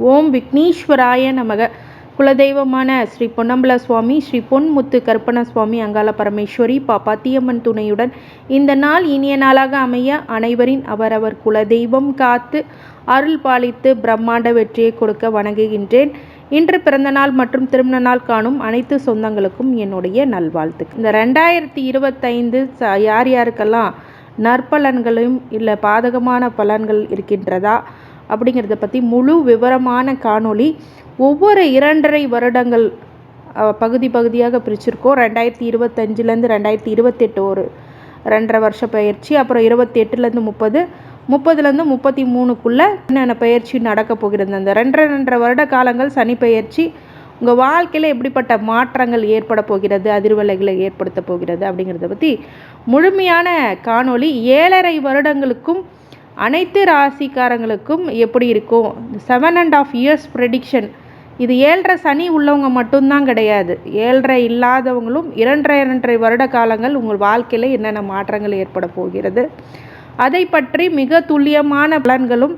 ஓம் விக்னேஸ்வராய நமக. குலதெய்வமான ஸ்ரீ பொன்னம்பல சுவாமி, ஸ்ரீ பொன்முத்து கருப்பண சுவாமி, அங்காள பரமேஸ்வரி, பாப்பாத்தியம்மன் துணையுடன் இந்த நாள் இனிய நாளாக அமைய அனைவரின் அவரவர் குலதெய்வம் காத்து அருள் பாலித்து பிரம்மாண்ட வெற்றியை கொடுக்க வணங்குகின்றேன். இன்று பிறந்தநாள் மற்றும் திருமண நாள் காணும் அனைத்து சொந்தங்களுக்கும் என்னுடைய நல்வாழ்த்து. இந்த 2025 யார் யாருக்கெல்லாம் நற்பலன்களும் இல்லை பாதகமான பலன்கள் இருக்கின்றதா அப்படிங்கிறத பற்றி முழு விவரமான காணொளி ஒவ்வொரு 2.5 வருடங்கள் பகுதியாக பிரிச்சிருக்கோம். 2025லேருந்து 2028 ஒரு 2.5 வருஷ பயிற்சி, அப்புறம் 28லேருந்து 30, 30லேருந்து 33க்குள்ளே என்னென்ன பயிற்சி நடக்க போகிறது. அந்த 2.5 வருட காலங்கள் சனி பயிற்சி உங்கள் வாழ்க்கையில் எப்படிப்பட்ட மாற்றங்கள் ஏற்பட போகிறது, அதிர்வலைகளை ஏற்படுத்த போகிறது அப்படிங்கிறத பற்றி முழுமையான காணொளி 7.5 வருடங்களுக்கும் அனைத்து ராசிக்காரங்களுக்கும் எப்படி இருக்கும். 7.5 இயர்ஸ் ப்ரெடிக்ஷன். இது 7.5 சனி உள்ளவங்க மட்டும்தான் கிடையாது, 7.5 இல்லாதவங்களும் 2.5 வருட காலங்கள் உங்கள் வாழ்க்கையில் என்னென்ன மாற்றங்கள் ஏற்பட போகிறது அதை பற்றி மிக துல்லியமான பலன்களும்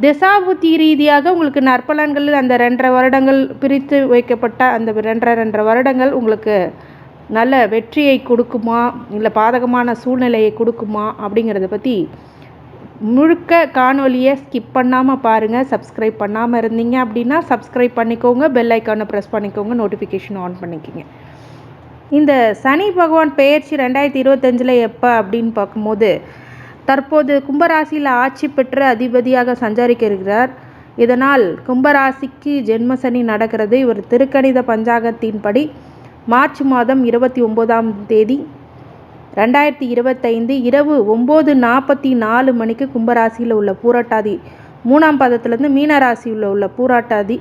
திசாபுத்தி ரீதியாக உங்களுக்கு நற்பலன்கள் அந்த 2.5 வருடங்கள் பிரித்து வைக்கப்பட்ட அந்த 2.5 வருடங்கள் உங்களுக்கு நல்ல வெற்றியை கொடுக்குமா இல்லை பாதகமான சூழ்நிலையை கொடுக்குமா அப்படிங்கிறத பற்றி முழுக்க காணொலியை ஸ்கிப் பண்ணாமல் பாருங்கள். சப்ஸ்கிரைப் பண்ணாமல் இருந்தீங்க அப்படின்னா சப்ஸ்கிரைப் பண்ணிக்கோங்க, பெல் ஐக்கானை ப்ரெஸ் பண்ணிக்கோங்க, நோட்டிஃபிகேஷன் ஆன் பண்ணிக்கோங்க. இந்த சனி பகவான் பெயர்ச்சி 2025 எப்போ அப்படின்னு பார்க்கும்போது தற்போது கும்பராசியில் ஆட்சி பெற்று அதிபதியாக சஞ்சரிக்க இருக்கிறார். இதனால் கும்பராசிக்கு ஜென்ம சனி நடக்கிறது. இவர் திருக்கணித பஞ்சாங்கத்தின்படி மார்ச் மாதம் 29ஆம் தேதி 2025 இரவு 9:44 மணிக்கு கும்பராசியில் உள்ள பூரட்டாதி 3ஆம் பாதத்திலிருந்து மீன ராசியில் உள்ள பூரட்டாதி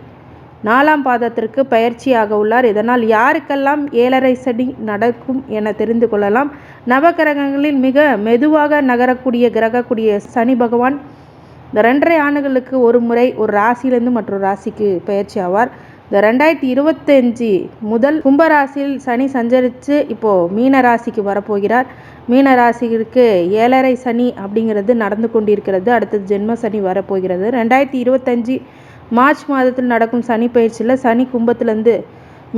4ஆம் பாதத்திற்கு பயிற்சியாக உள்ளார். இதனால் யாருக்கெல்லாம் 7.5 சனி நடக்கும் என தெரிந்து கொள்ளலாம். நவகிரகங்களில் மிக மெதுவாக நகரக்கூடிய கிரகக்கூடிய சனி பகவான் இந்த 2.5 ஆண்டுகளுக்கு ஒரு முறை ஒரு ராசியிலிருந்து மற்றொரு ராசிக்கு பயிற்சி ஆவார். இந்த 2025 முதல் கும்பராசியில் சனி சஞ்சரித்து இப்போது மீன ராசிக்கு வரப்போகிறார். மீன ராசிக்கு 7.5 சனி அப்படிங்கிறது நடந்து கொண்டிருக்கிறது. அடுத்தது ஜென்ம சனி வரப்போகிறது. 2025 மார்ச் மாதத்தில் நடக்கும் சனி பயிற்சியில் சனி கும்பத்திலேருந்து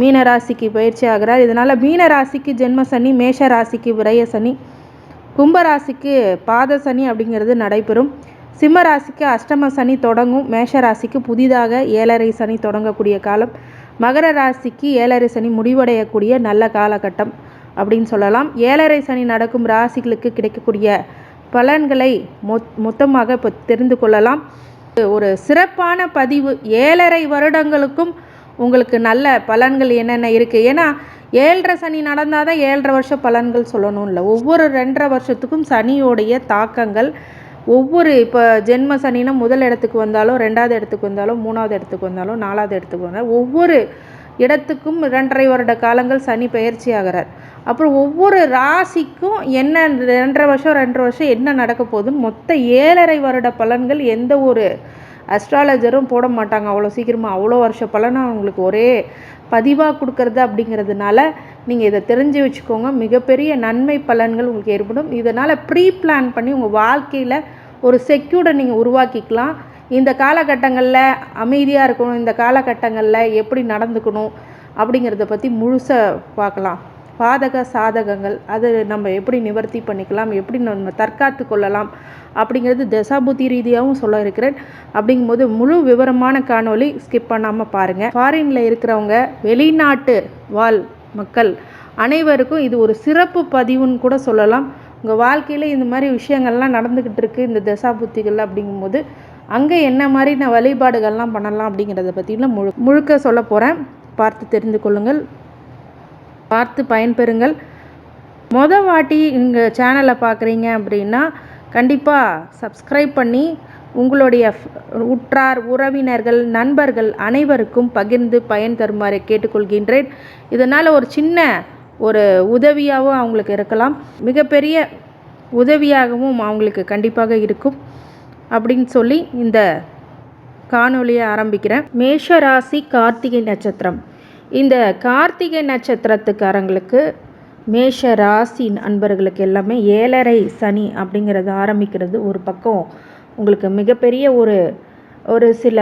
மீன ராசிக்கு பயிற்சி ஆகிறார். இதனால் மீன ராசிக்கு ஜென்ம சனி, மேஷ ராசிக்கு விரய சனி, கும்பராசிக்கு பாத சனி அப்படிங்கிறது நடைபெறும். சிம்ம ராசிக்கு அஷ்டம சனி தொடங்கும். மேஷ ராசிக்கு புதிதாக 7.5 சனி தொடங்கக்கூடிய காலம். மகர ராசிக்கு 7.5 சனி முடிவடையக்கூடிய நல்ல காலகட்டம் அப்படின்னு சொல்லலாம். 7.5 சனி நடக்கும் ராசிகளுக்கு கிடைக்கக்கூடிய பலன்களை மொத்தமாக இப்போ தெரிந்து கொள்ளலாம். ஒரு சிறப்பான பதிவு. 7.5 வருடங்களுக்கும் உங்களுக்கு நல்ல பலன்கள் என்னென்ன இருக்குது. ஏன்னா 7.5 சனி நடந்தால் தான் 7.5 வருஷ பலன்கள் சொல்லணும் இல்லை. ஒவ்வொரு 2.5 வருஷத்துக்கும் சனியோடைய தாக்கங்கள் ஒவ்வொரு இப்போ ஜென்ம சனினா முதல் இடத்துக்கு வந்தாலும் 2வது இடத்துக்கு வந்தாலும் 3வது இடத்துக்கு வந்தாலும் 4வது இடத்துக்கு வந்தாலும் ஒவ்வொரு இடத்துக்கும் 2.5 வருட காலங்கள் சனி பயிற்சி ஆகிறார். அப்புறம் ஒவ்வொரு ராசிக்கும் என்ன 2.5 வருஷம் 2 வருஷம் என்ன நடக்க போகுதுன்னு மொத்த 7.5 வருட பலன்கள் எந்த ஒரு அஸ்ட்ராலஜரும் போட மாட்டாங்க அவ்வளோ சீக்கிரமாக. அவ்வளோ வருஷ பலனை உங்களுக்கு ஒரே பதிவாக கொடுக்கறது அப்படிங்கிறதுனால நீங்கள் இதை தெரிஞ்சு வச்சுக்கோங்க. மிகப்பெரிய நன்மை பலன்கள் உங்களுக்கு ஏற்படும். இதனால் ப்ரீ பிளான் பண்ணி உங்கள் வாழ்க்கையில் ஒரு செக்யூர்டை நீங்கள் உருவாக்கிக்கலாம். இந்த காலகட்டங்களில் அமைதியாக இருக்கணும், இந்த காலகட்டங்களில் எப்படி நடந்துக்கணும் அப்படிங்கிறத பற்றி முழுசாக பார்க்கலாம். பாதக சாதகங்கள் அது நம்ம எப்படி நிவர்த்தி பண்ணிக்கலாம், எப்படி நம்ம தற்காத்து கொள்ளலாம் அப்படிங்கிறது தசாபுத்தி ரீதியாகவும் சொல்ல இருக்கிறேன். அப்படிங்கும்போது முழு விவரமான காணொளி ஸ்கிப் பண்ணாமல் பாருங்கள். ஃபாரினில் இருக்கிறவங்க, வெளிநாட்டு வாழ் மக்கள் அனைவருக்கும் இது ஒரு சிறப்பு பதிவுன்னு கூட சொல்லலாம். உங்கள் வாழ்க்கையில் இந்த மாதிரி விஷயங்கள்லாம் நடந்துக்கிட்டு இருக்குது இந்த தசாபுத்திகள் அப்படிங்கும்போது அங்கே என்ன மாதிரி நான் வழிபாடுகள்லாம் பண்ணலாம் அப்படிங்கிறத பற்றிலாம் முழுக்க சொல்ல போகிறேன். பார்த்து தெரிந்து கொள்ளுங்கள், பார்த்து பயன்பெறுங்கள். வாட்டி எங்கள் சேனலை பார்க்குறீங்க அப்படின்னா கண்டிப்பாக சப்ஸ்கிரைப் பண்ணி உங்களுடைய உற்றார் உறவினர்கள் நண்பர்கள் அனைவருக்கும் பகிர்ந்து பயன் தருமாறு கேட்டுக்கொள்கின்றேன். இதனால் ஒரு சின்ன ஒரு உதவியாகவும் அவங்களுக்கு இருக்கலாம், மிகப்பெரிய உதவியாகவும் அவங்களுக்கு கண்டிப்பாக இருக்கும் அப்படின்னு சொல்லி இந்த காணொலியை ஆரம்பிக்கிறேன். மேஷ ராசி கார்த்திகை நட்சத்திரம். இந்த கார்த்திகை நட்சத்திரத்துக்காரங்களுக்கு மேஷ ராசி அன்பர்களுக்கு எல்லாமே 7.5 சனி அப்படிங்கிறது ஆரம்பிக்கிறது ஒரு பக்கம் உங்களுக்கு மிகப்பெரிய ஒரு ஒரு சில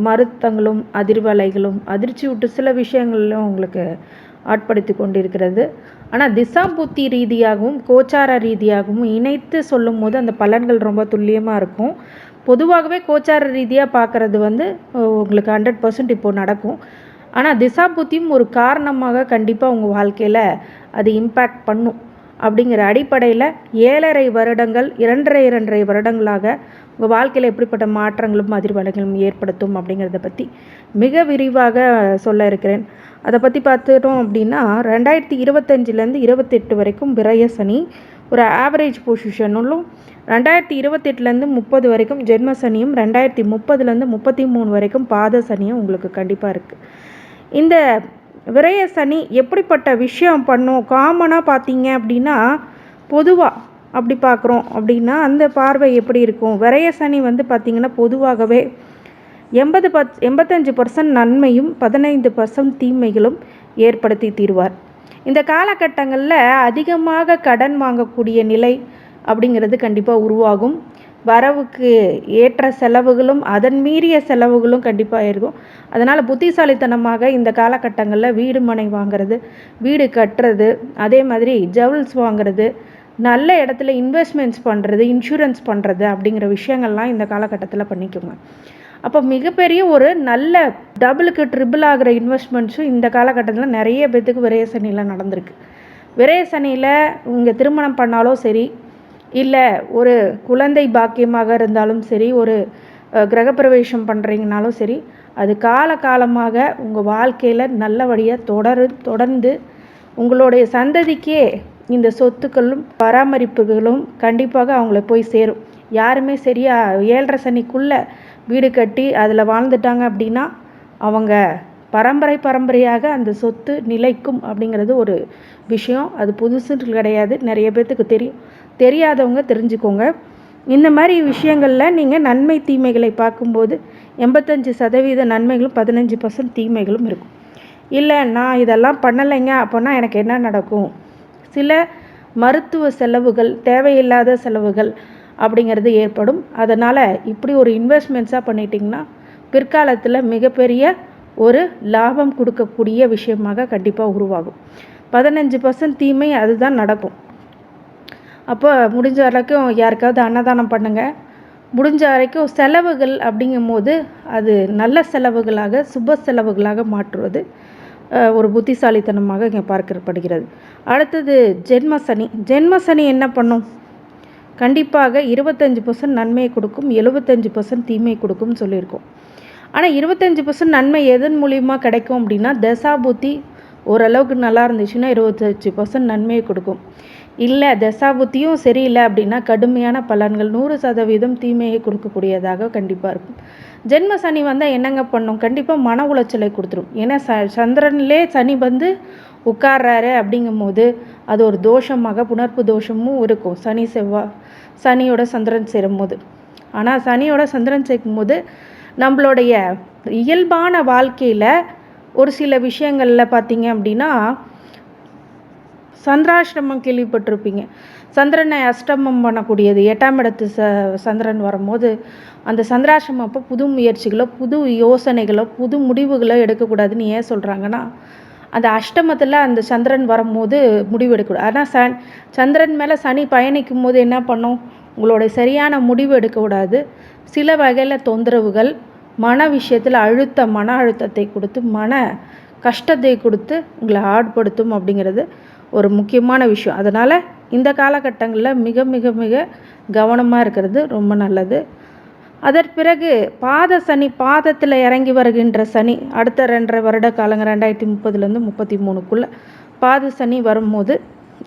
மருத்தங்களும் அதிர்வலைகளும் அதிர்ச்சி விட்டு சில விஷயங்களிலும் உங்களுக்கு ஆட்படுத்தி கொண்டிருக்கிறது. ஆனால் திசாபுத்தி ரீதியாகவும் கோச்சார ரீதியாகவும் இணைத்து சொல்லும் போது அந்த பலன்கள் ரொம்ப துல்லியமாக இருக்கும். பொதுவாகவே கோச்சார ரீதியாக பார்க்குறது உங்களுக்கு 100% இப்போது நடக்கும். ஆனால் திசாபுத்தியும் ஒரு காரணமாக கண்டிப்பாக உங்கள் வாழ்க்கையில் அது இம்பேக்ட் பண்ணும். அப்படிங்கிற அடிப்படையில் 7.5 வருடங்கள் 2.5 வருடங்களாக உங்கள் வாழ்க்கையில் எப்படிப்பட்ட மாற்றங்களும் அதிர்வலைகளும் ஏற்படுத்தும் அப்படிங்கிறத பற்றி மிக விரிவாக சொல்ல இருக்கிறேன். அதை பற்றி பார்த்துட்டோம் அப்படின்னா 2025லேருந்து 28 வரைக்கும் விரய சனி ஒரு ஆவரேஜ் பொசிஷனும், 2028லேருந்து 30 வரைக்கும் ஜென்ம சனியும், 2030லேருந்து 33 வரைக்கும் பாத சனியும் உங்களுக்கு கண்டிப்பாக இருக்குது. இந்த விரய சனி எப்படிப்பட்ட விஷயம் பண்ணும் காமனாக பார்த்தீங்க அப்படின்னா, பொதுவாக அப்படி பார்க்குறோம் அப்படின்னா அந்த பார்வை எப்படி இருக்கும்? விரய சனி பார்த்திங்கன்னா பொதுவாகவே 85% நன்மையும் 15% தீமைகளும் ஏற்படுத்தி தீர்வார். இந்த காலகட்டங்களில் அதிகமாக கடன் வாங்கக்கூடிய நிலை அப்படிங்கிறது கண்டிப்பாக உருவாகும். வரவுக்கு ஏற்ற செலவுகளும் அதன் மீறிய செலவுகளும் கண்டிப்பாக இருக்கும். அதனால் புத்திசாலித்தனமாக இந்த காலகட்டங்களில் வீடு மனை வாங்கிறது, வீடு கட்டுறது, அதே மாதிரி ஜவுல்ஸ் வாங்கிறது, நல்ல இடத்துல இன்வெஸ்ட்மெண்ட்ஸ் பண்ணுறது, இன்சூரன்ஸ் பண்ணுறது அப்படிங்கிற விஷயங்கள்லாம் இந்த காலகட்டத்தில் பண்ணிக்கோங்க. அப்போ மிகப்பெரிய ஒரு நல்ல டபுளுக்கு ட்ரிபிள் ஆகிற இன்வெஸ்ட்மெண்ட்ஸும் இந்த காலகட்டத்தில் நிறைய பேர்த்துக்கு விரய சனியில் நடந்திருக்கு. விரய சனியில் நீங்கள் திருமணம் பண்ணாலும் சரி, இல்லை ஒரு குழந்தை பாக்கியமாக இருந்தாலும் சரி, ஒரு கிரகப்பிரவேசம் பண்ணுறீங்கனாலும் சரி, அது காலகாலமாக உங்கள் வாழ்க்கையில் நல்லபடியாக தொடர்ந்து உங்களுடைய சந்ததிக்கே இந்த சொத்துக்களும் பராமரிப்புகளும் கண்டிப்பாக அவங்கள போய் சேரும். யாருமே சரியாக 7.5 சனிக்குள்ளே வீடு கட்டி அதில் வாழ்ந்துட்டாங்க அப்படின்னா அவங்க பரம்பரையாக அந்த சொத்து நிலைக்கும் அப்படிங்கிறது ஒரு விஷயம். அது புதுசு கிடையாது, நிறைய பேர்த்துக்கு தெரியும். தெரியாதவங்க தெரிஞ்சுக்கோங்க. இந்த மாதிரி விஷயங்களில் நீங்கள் நன்மை தீமைகளை பார்க்கும்போது 85% நன்மைகளும் 15% தீமைகளும் இருக்கும். இல்லை நான் இதெல்லாம் பண்ணலைங்க அப்போனா எனக்கு என்ன நடக்கும்? சில மருத்துவ செலவுகள், தேவையில்லாத செலவுகள் அப்படிங்கிறது ஏற்படும். அதனால் இப்படி ஒரு இன்வெஸ்ட்மெண்ட்ஸாக பண்ணிட்டிங்கன்னா பிற்காலத்தில் மிகப்பெரிய ஒரு லாபம் கொடுக்கக்கூடிய விஷயமாக கண்டிப்பாக உருவாகும். 15% தீமை அதுதான் நடக்கும். அப்போ முடிஞ்ச வரைக்கும் யாருக்காவது அன்னதானம் பண்ணுங்கள். முடிஞ்ச வரைக்கும் செலவுகள் அப்படிங்கும் போது அது நல்ல செலவுகளாக சுப செலவுகளாக மாற்றுவது ஒரு புத்திசாலித்தனமாக இங்கே பார்க்கப்படுகிறது. அடுத்தது ஜென்ம சனி என்ன பண்ணும்? கண்டிப்பாக 25% நன்மையை கொடுக்கும், 75% தீமையை கொடுக்கும்னு சொல்லியிருக்கோம். ஆனால் 25% நன்மை எதன் மூலியமாக கிடைக்கும் அப்படின்னா, தசாபுத்தி ஓரளவுக்கு நல்லா இருந்துச்சுன்னா 25% நன்மையை கொடுக்கும். இல்லை தசாபுத்தியும் சரியில்லை அப்படின்னா கடுமையான பலன்கள் 100% தீமையை கொடுக்கக்கூடியதாக கண்டிப்பாக இருக்கும். ஜென்ம சனி வந்தால் என்னங்க பண்ணும்? கண்டிப்பாக மன உளைச்சலை கொடுத்துரும். ஏன்னா சந்திரன்லே சனி உட்கார்றாரு அப்படிங்கும் போது அது ஒரு தோஷமாக புணர்ப்பு தோஷமும் இருக்கும். சனியோட சந்திரன் சேரும்போது. ஆனால் சனியோட சந்திரன் சேர்க்கும்போது நம்மளுடைய இயல்பான வாழ்க்கையில் ஒரு சில விஷயங்களில் பார்த்தீங்க அப்படின்னா சந்திராஷ்டமம் கேள்விப்பட்டிருப்பீங்க. சந்திரனை அஷ்டமம் பண்ணக்கூடியது 8ஆம் இடத்து சந்திரன் வரும்போது அந்த சந்திராஷ்டமம் அப்போ புது முயற்சிகளோ புது யோசனைகளோ புது முடிவுகளோ எடுக்கக்கூடாதுன்னு ஏன் சொல்கிறாங்கன்னா, அந்த அஷ்டமத்தில் அந்த சந்திரன் வரும்போது முடிவு எடுக்கக்கூடாது. ஆனால் சந்திரன் மேலே சனி பயணிக்கும் போது என்ன பண்ணும்? உங்களுடைய சரியான முடிவு எடுக்கக்கூடாது. சில வகையில் தொந்தரவுகள், மன விஷயத்தில் மன அழுத்தத்தை கொடுத்து மன கஷ்டத்தை கொடுத்து உங்களை ஆட்படுத்தும் அப்படிங்கிறது ஒரு முக்கியமான விஷயம். அதனால் இந்த காலகட்டங்களில் மிக மிக மிக கவனமாக இருக்கிறது ரொம்ப நல்லது. அதற்கு பிறகு பாதத்தில் இறங்கி வருகின்ற சனி அடுத்த 2.5 வருட காலங்க 2030லேருந்து 33க்குள்ளே பாத சனி வரும்போது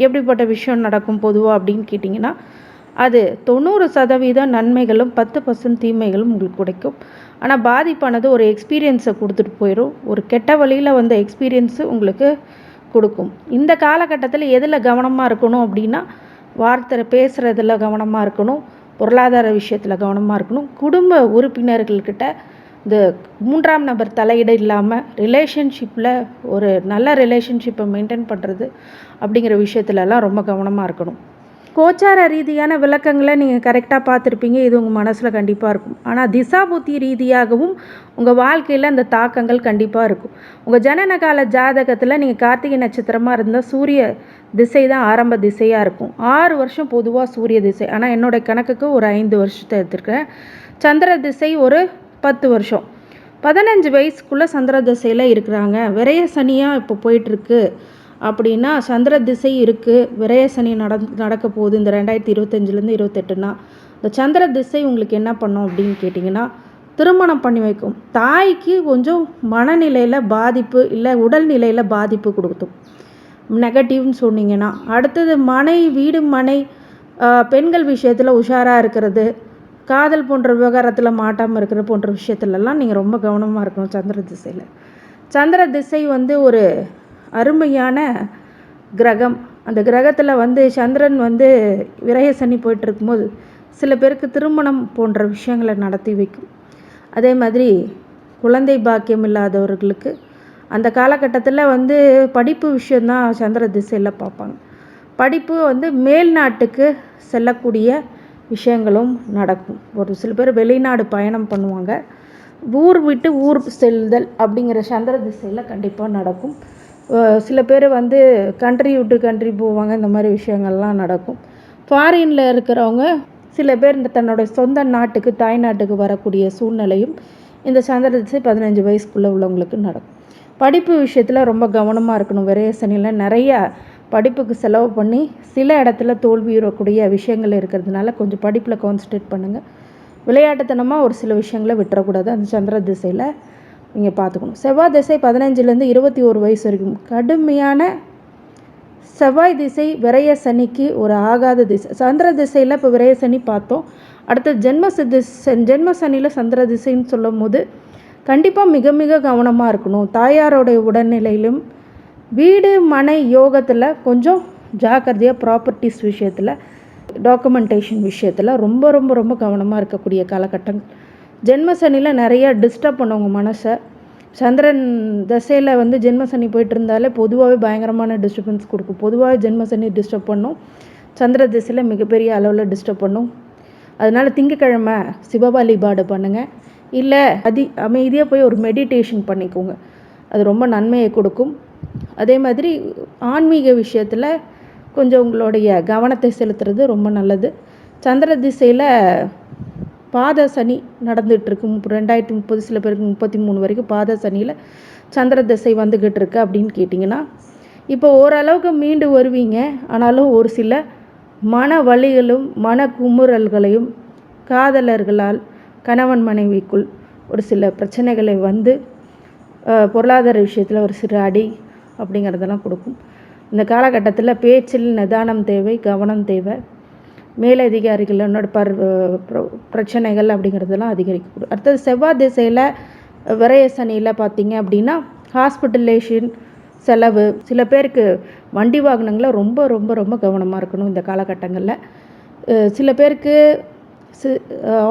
எப்படிப்பட்ட விஷயம் நடக்கும் பொதுவாக அப்படின்னு கேட்டிங்கன்னா, அது 90% நன்மைகளும் 10% தீமைகளும் உங்களுக்கு கிடைக்கும். ஆனால் பாதிப்பானது ஒரு எக்ஸ்பீரியன்ஸை கொடுத்துட்டு போயிடும். ஒரு கெட்ட வழியில் வந்த எக்ஸ்பீரியன்ஸு உங்களுக்கு கொடுக்கும். இந்த காலகட்டத்தில் எதில் கவனமாக இருக்கணும் அப்படின்னா, வார்த்தை பேசுகிறதுல கவனமாக இருக்கணும், பொருளாதார விஷயத்தில் கவனமாக இருக்கணும், குடும்ப உறுப்பினர்கள்கிட்ட இந்த 3ஆம் நபர் தலையீடு இல்லாமல் ரிலேஷன்ஷிப்பில் ஒரு நல்ல ரிலேஷன்ஷிப்பை மெயின்டைன் பண்ணுறது அப்படிங்கிற விஷயத்துலலாம் ரொம்ப கவனமாக இருக்கணும். கோச்சார ரீதியான விளக்கங்களை நீங்கள் கரெக்டாக பார்த்துருப்பீங்க, இது உங்கள் மனசில் கண்டிப்பாக இருக்கும். ஆனால் திசாபுத்தி ரீதியாகவும் உங்கள் வாழ்க்கையில் அந்த தாக்கங்கள் கண்டிப்பாக இருக்கும். உங்கள் ஜனன கால ஜாதகத்தில் நீங்கள் கார்த்திகை நட்சத்திரமாக இருந்தால் சூரிய திசை தான் ஆரம்ப திசையாக இருக்கும். 6 வருஷம் பொதுவாக சூரிய திசை. ஆனால் என்னுடைய கணக்குக்கு ஒரு 5 வருஷத்தை எடுத்துருக்கேன். சந்திர திசை ஒரு 10 வருஷம். 15 வயசுக்குள்ளே சந்திர திசையில் இருக்கிறாங்க. விரைய சனியாக இப்போ போயிட்டுருக்கு அப்படின்னா சந்திர திசை இருக்குது, விரைய சனி நடக்க போகுது இந்த 2025லேருந்து 28னா இந்த சந்திர திசை உங்களுக்கு என்ன பண்ணும் அப்படின்னு கேட்டிங்கன்னா திருமணம் பண்ணி வைக்கும். தாய்க்கு கொஞ்சம் மனநிலையில் பாதிப்பு இல்லை உடல்நிலையில் பாதிப்பு கொடுக்கும், நெகட்டிவ்னு சொன்னீங்கன்னா. அடுத்தது வீடு மனை பெண்கள் விஷயத்தில் உஷாராக இருக்கிறது, காதல் போன்ற விவகாரத்தில் மாட்டாமல் இருக்கிற போன்ற விஷயத்துலலாம் நீங்கள் ரொம்ப கவனமாக இருக்கணும் சந்திர திசையில். சந்திர திசை ஒரு அருமையான கிரகம். அந்த கிரகத்தில் சந்திரன் விரய சனி போயிட்டு இருக்கும்போது சில பேருக்கு திருமணம் போன்ற விஷயங்களை நடத்தி வைக்கும். அதே மாதிரி குழந்தை பாக்கியம் இல்லாதவர்களுக்கு அந்த காலகட்டத்தில் படிப்பு விஷயந்தான் சந்திர திசையில் பார்ப்பாங்க. படிப்பு மேல் நாட்டுக்கு செல்லக்கூடிய விஷயங்களும் நடக்கும். ஒரு சில பேர் வெளிநாடு பயணம் பண்ணுவாங்க. ஊர் விட்டு ஊர் செல்லுதல் அப்படிங்கிற சந்திர திசையில் கண்டிப்பாக நடக்கும். சில பேர் கண்ட்ரி விட்டு கண்ட்ரி போவாங்க. இந்த மாதிரி விஷயங்கள்லாம் நடக்கும். ஃபாரினில் இருக்கிறவங்க சில பேர் தன்னோட சொந்த நாட்டுக்கு தாய் நாட்டுக்கு வரக்கூடிய சூழ்நிலையும் இந்த சந்திர திசை 15 வயசுக்குள்ளே உள்ளவங்களுக்கு நடக்கும். படிப்பு விஷயத்தில் ரொம்ப கவனமாக இருக்கணும். விரைய சனியில் நிறைய படிப்புக்கு செலவு பண்ணி சில இடத்துல தோல்வியுறக்கூடிய விஷயங்கள் இருக்கிறதுனால கொஞ்சம் படிப்பில் கான்சன்ட்ரேட் பண்ணுங்கள். விளையாட்டுத்தனமாக ஒரு சில விஷயங்களை விட்டுறக்கூடாது. அந்த சந்திர திசையில் நீங்கள் பார்த்துக்கணும். செவ்வாய் திசை 15லேருந்து 21 வயசு வரைக்கும் கடுமையான செவ்வாய் திசை விரைய சனிக்கு ஒரு ஆகாத திசை. சந்திர திசையில் இப்போ விரைய சனி பார்த்தோம். அடுத்து ஜென்ம சனியில் சந்திர திசைன்னு சொல்லும் போது கண்டிப்பாக மிக மிக கவனமாக இருக்கணும். தாயாரோடைய உடல்நிலையிலும் வீடு மனை யோகத்தில் கொஞ்சம் ஜாக்கிரதையாக, ப்ராப்பர்ட்டிஸ் விஷயத்தில், டாக்குமெண்டேஷன் விஷயத்தில் ரொம்ப ரொம்ப ரொம்ப கவனமாக இருக்கக்கூடிய காலகட்டங்கள். ஜென்ம சனியில் நிறைய டிஸ்டர்ப் பண்ணுவாங்க மனசை. சந்திரன் தசையில் ஜென்ம சனி போயிட்டு இருந்தாலே பொதுவாகவே பயங்கரமான டிஸ்டர்பன்ஸ் கொடுக்கும். பொதுவாகவே ஜென்ம சனி டிஸ்டர்ப் பண்ணும், சந்திர திசையில் மிகப்பெரிய அளவில் டிஸ்டர்ப் பண்ணும். அதனால் திங்கக்கிழமை சிவ வழிபாடு பண்ணுங்கள். இல்லை அமைதியாக போய் ஒரு மெடிடேஷன் பண்ணிக்கோங்க, அது ரொம்ப நன்மையை கொடுக்கும். அதே மாதிரி ஆன்மீக விஷயத்தில் கொஞ்சம் உங்களுடைய கவனத்தை செலுத்துறது ரொம்ப நல்லது. சந்திர திசையில் பாத சனி நடந்துகிட்ருக்கு. 2030 சில பேருக்கு 33 வரைக்கும் பாத சனியில் சந்திர திசை வந்துக்கிட்டு இருக்கு அப்படின்னு கேட்டிங்கன்னா இப்போ ஓரளவுக்கு மீண்டு வருவீங்க. ஆனாலும் ஒரு சில மன வலிகளும் மன குமுறல்களையும் காதலர்களால் கணவன் மனைவிக்குள் ஒரு சில பிரச்சனைகளை பொருளாதார விஷயத்தில் ஒரு சிறு அடி அப்படிங்கிறதெல்லாம் கொடுக்கும். இந்த காலகட்டத்தில் பேச்சில் நிதானம் தேவை, கவனம் தேவை. மேலதிகாரிகளோட பிரச்சனைகள் அப்படிங்கிறதெல்லாம் அதிகரிக்கக்கூடும். அடுத்தது செவ்வாய் திசையில் விரைய சனியில் பார்த்தீங்க அப்படின்னா ஹாஸ்பிட்டலேஷன் செலவு, சில பேருக்கு வண்டி வாகனங்களை ரொம்ப ரொம்ப ரொம்ப கவனமாக இருக்கணும் இந்த காலகட்டங்களில். சில பேருக்கு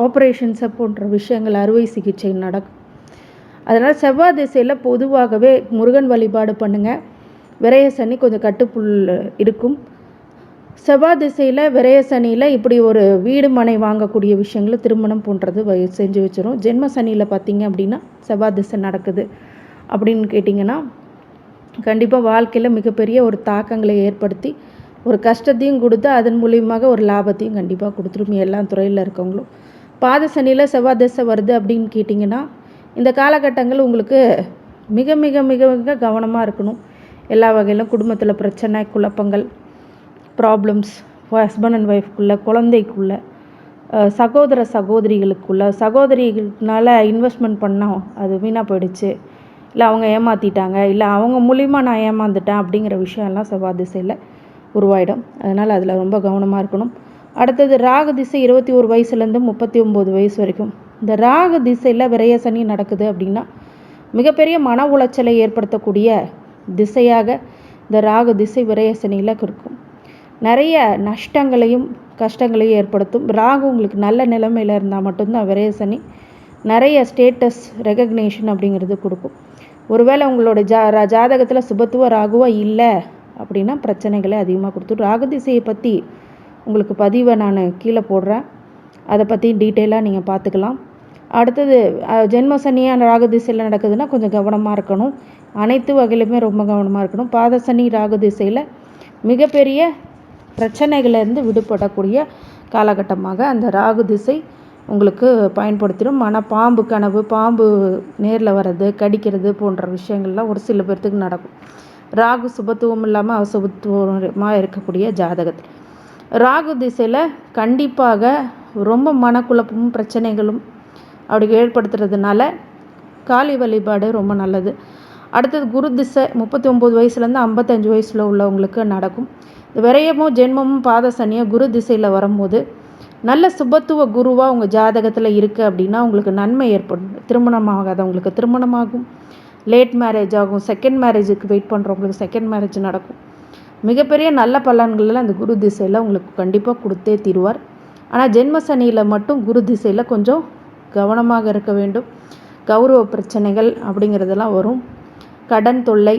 ஆப்ரேஷன்ஸை போன்ற விஷயங்கள், அறுவை சிகிச்சை நடக்கும். அதனால் செவ்வாய் திசையில் பொதுவாகவே முருகன் வழிபாடு பண்ணுங்கள். விரைய சனி கொஞ்சம் கட்டுப்புள் இருக்கும். செவ்வாய் திசையில் விரைய சனியில் இப்படி ஒரு வீடு மனை வாங்கக்கூடிய விஷயங்களை திருமணம் போன்றது செஞ்சு வச்சிரும். ஜென்ம சனியில் பார்த்தீங்க அப்படின்னா செவ்வாய் திசை நடக்குது அப்படின்னு கேட்டிங்கன்னா கண்டிப்பாக வாழ்க்கையில் மிகப்பெரிய ஒரு தாக்கங்களை ஏற்படுத்தி ஒரு கஷ்டத்தையும் கொடுத்து அதன் மூலியமாக ஒரு லாபத்தையும் கண்டிப்பாக கொடுத்துரும் எல்லா துறையில் இருக்கவங்களும். பாத சனியில் செவ்வாய் திசை வருது அப்படின்னு கேட்டிங்கன்னா இந்த காலகட்டங்கள் உங்களுக்கு மிக மிக மிக மிக கவனமாக இருக்கணும். எல்லா வகையிலும் குடும்பத்தில் பிரச்சனை, குழப்பங்கள், ப்ராப்ளம்ஸ், ஹஸ்பண்ட் அண்ட் ஒய்ஃப்குள்ளே, குழந்தைக்குள்ளே, சகோதர சகோதரிகளுக்குள்ளே, சகோதரிகள்னால இன்வெஸ்ட்மெண்ட் பண்ணோம் அது வீணாக போயிடுச்சு, இல்லை அவங்க ஏமாற்றிட்டாங்க, இல்லை அவங்க மூலிமா நான் ஏமாந்துட்டேன் அப்படிங்கிற விஷயம்லாம் செவ்வாய் திசையில் உருவாயிடும். அதனால் அதில் ரொம்ப கவனமாக இருக்கணும். அடுத்தது ராகு திசை 21 வயசுலேருந்து 39 வயசு வரைக்கும். இந்த ராகு திசையில் விரைய சனி நடக்குது அப்படின்னா மிகப்பெரிய மன உளைச்சலை ஏற்படுத்தக்கூடிய திசையாக இந்த ராகு திசை விரைய சனியில் இருக்கும். நிறைய நஷ்டங்களையும் கஷ்டங்களையும் ஏற்படுத்தும். ராகு உங்களுக்கு நல்ல நிலைமையில் இருந்தால் மட்டும்தான் விரைய சனி நிறைய ஸ்டேட்டஸ் ரெகக்னேஷன் அப்படிங்கிறது கொடுக்கும். ஒருவேளை உங்களோட ஜாதகத்தில் சுபத்துவ ராகுவா இல்லை அப்படின்னா பிரச்சனைகளை அதிகமாக கொடுத்துரும். ராகு திசையை பற்றி உங்களுக்கு பதிவை நான் கீழே போடுறேன். அதை பற்றி டீட்டெயிலாக நீங்கள் பார்த்துக்கலாம். அடுத்தது ஜென்ம சனியாக ராகு திசையில் நடக்குதுன்னா கொஞ்சம் கவனமாக இருக்கணும். அனைத்து வகையிலுமே ரொம்ப கவனமாக இருக்கணும். பாத சனி ராகு திசையில் மிகப்பெரிய பிரச்சனைகளிலிருந்து விடுபடக்கூடிய காலகட்டமாக அந்த ராகு திசை உங்களுக்கு பயன்படுத்திடும். ஆனால் பாம்பு கனவு, பாம்பு நேரில் வர்றது, கடிக்கிறது போன்ற விஷயங்கள்லாம் ஒரு சில பேர்த்துக்கு நடக்கும். ராகு சுபத்துவம் இல்லாமல் அசுபத்துவமாக இருக்கக்கூடிய ஜாதகத்தில் ராகு திசையில் கண்டிப்பாக ரொம்ப மனக்குழப்பமும் பிரச்சனைகளும் அப்படி ஏற்படுத்துறதுனால காளி வழிபாடு ரொம்ப நல்லது. அடுத்தது குரு திசை 39 வயசுலேருந்து 55 வயசில் உள்ளவங்களுக்கு நடக்கும். விரயமும் ஜென்மமும் பாத சனியாக குரு திசையில் வரும்போது நல்ல சுபத்துவ குருவாக உங்கள் ஜாதகத்தில் இருக்குது அப்படின்னா உங்களுக்கு நன்மை ஏற்படும். திருமணமாகாதவங்களுக்கு திருமணமாகும், லேட் மேரேஜ் ஆகும், செகண்ட் மேரேஜுக்கு வெயிட் பண்ணுறவங்களுக்கு செகண்ட் மேரேஜ் நடக்கும். மிகப்பெரிய நல்ல பலன்களில் அந்த குரு திசையில் உங்களுக்கு கண்டிப்பாக கொடுத்தே தீருவார். ஆனால் ஜென்ம சனியில் மட்டும் குரு திசையில் கொஞ்சம் கவனமாக இருக்க வேண்டும். கௌரவ பிரச்சனைகள் அப்படிங்கிறதெல்லாம் வரும். கடன் தொல்லை,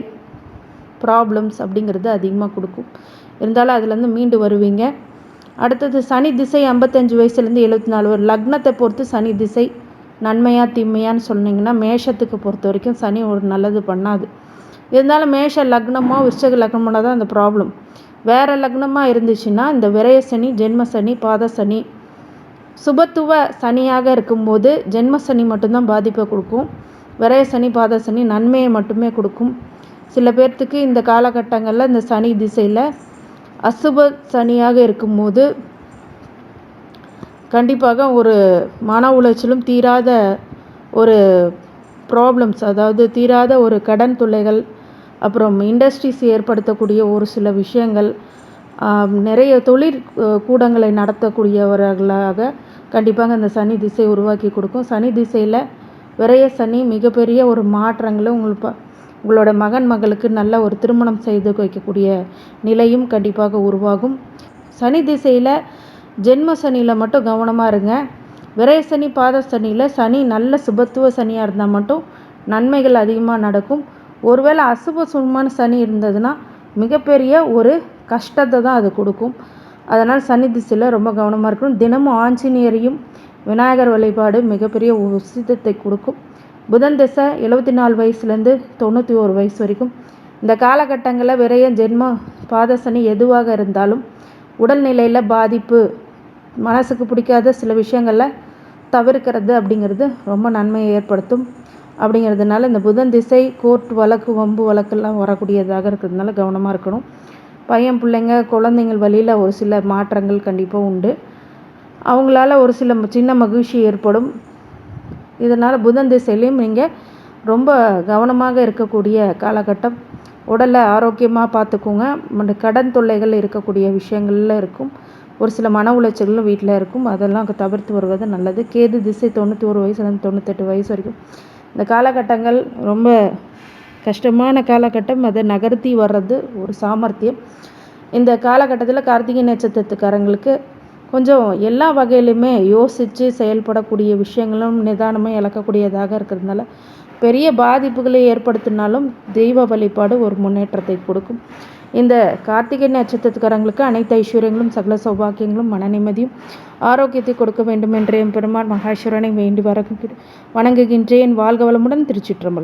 ப்ராப்ளம்ஸ் அப்படிங்கிறது அதிகமாக கொடுக்கும். இருந்தாலும் அதுலேருந்து மீண்டு வருவீங்க. அடுத்தது சனி திசை 55 வயசுலேருந்து 74 ஒரு லக்னத்தை பொறுத்து சனி திசை நன்மையா தீமையான்னு சொன்னீங்கன்னா மேஷத்துக்கு பொறுத்த வரைக்கும் சனி ஒரு நல்லது பண்ணாது. இருந்தாலும் மேஷ லக்னமாக விருச்சக லக்னமாக தான் அந்த ப்ராப்ளம். வேறு லக்னமாக இருந்துச்சுன்னா இந்த விரய சனி, ஜென்ம சனி, பாத சனி சுபத்துவ சனியாக இருக்கும்போது ஜென்ம சனி மட்டும்தான் பாதிப்பை கொடுக்கும். விரய சனி, பாத சனி நன்மையை மட்டுமே கொடுக்கும். சில பேர்த்துக்கு இந்த காலகட்டங்களில் இந்த சனி திசையில் அசுப சனியாக இருக்கும்போது கண்டிப்பாக ஒரு மன உளைச்சலும் தீராத ஒரு ப்ராப்ளம்ஸ், அதாவது தீராத ஒரு கடன் தொல்லைகள், அப்புறம் இண்டஸ்ட்ரீஸ் ஏற்படுத்தக்கூடிய ஒரு சில விஷயங்கள், நிறைய தொழிற் கூடங்களை நடத்தக்கூடியவர்களாக கண்டிப்பாக அந்த சனி திசை உருவாக்கி கொடுக்கும். சனி திசையில் விரய சனி மிகப்பெரிய ஒரு மாற்றங்களும் உங்களோட மகளுக்கு நல்ல ஒரு திருமணம் செய்து வைக்கக்கூடிய நிலையும் கண்டிப்பாக உருவாகும். சனி திசையில் ஜென்ம சனியில் மட்டும் கவனமாக இருங்க. விரய சனி, பாத சனியில் சனி நல்ல சுபத்துவ சனியாக இருந்தால் மட்டும் நன்மைகள் அதிகமாக நடக்கும். ஒருவேளை அசுப சுபமான சனி இருந்ததுன்னா மிகப்பெரிய ஒரு கஷ்டத்தை தான் அது கொடுக்கும். அதனால் சனி திசையில் ரொம்ப கவனமாக இருக்கணும். தினமும் ஆஞ்சநேயரையும் விநாயகர் வழிபாடு மிகப்பெரிய உசிதத்தை கொடுக்கும். புதன் திசை 74 வயசுலேருந்து 91 வயசு வரைக்கும் இந்த காலகட்டங்களில் விரய ஜென்ம பாத சனி எதுவாக இருந்தாலும் உடல்நிலையில் பாதிப்பு, மனசுக்கு பிடிக்காத சில விஷயங்களில் தவிர்க்கிறது அப்படிங்கிறது ரொம்ப நன்மையை ஏற்படுத்தும். அப்படிங்கிறதுனால இந்த புதன் திசை கோர்ட் வழக்கு, வம்பு வழக்கெல்லாம் வரக்கூடியதாக இருக்கிறதுனால கவனமாக இருக்கணும். பையன் பிள்ளைங்க குழந்தைங்கள் வழியில் ஒரு சில மாற்றங்கள் கண்டிப்பாக உண்டு. அவங்களால ஒரு சில சின்ன மகிழ்ச்சி ஏற்படும். இதனால் புதன் திசையிலையும் நீங்கள் ரொம்ப கவனமாக இருக்கக்கூடிய காலகட்டம். உடலை ஆரோக்கியமாக பார்த்துக்கோங்க. கடன் தொல்லைகள் இருக்கக்கூடிய விஷயங்களில் இருக்கும். ஒரு சில மன உளைச்சல்களும் வீட்டில் இருக்கும். அதெல்லாம் தவிர்த்து வருவது நல்லது. கேது திசை 91 வயசுலேருந்து 98 வயசு வரைக்கும் இந்த காலகட்டங்கள் ரொம்ப கஷ்டமான காலகட்டம். அதை நகர்த்தி வர்றது ஒரு சாமர்த்தியம். இந்த காலகட்டத்தில் கார்த்திகை நட்சத்திரத்துக்காரங்களுக்கு கொஞ்சம் எல்லா வகையிலுமே யோசித்து செயல்படக்கூடிய விஷயங்களும் நிதானமாக இழக்கக்கூடியதாக இருக்கிறதுனால பெரிய பாதிப்புகளை ஏற்படுத்தினாலும் தெய்வ வழிபாடு ஒரு முன்னேற்றத்தை கொடுக்கும். இந்த கார்த்திகை நட்சத்திரத்துக்காரங்களுக்கு அனைத்து ஐஸ்வர்யங்களும் சகல சௌபாக்கியங்களும் மன நிம்மதியும் ஆரோக்கியத்தை கொடுக்க வேண்டும் என்று பெருமாள் மகேஸ்வரனை வேண்டி வணங்குகின்றேன். வாழ்க வளமுடன். திருச்சிற்றம்பலம்.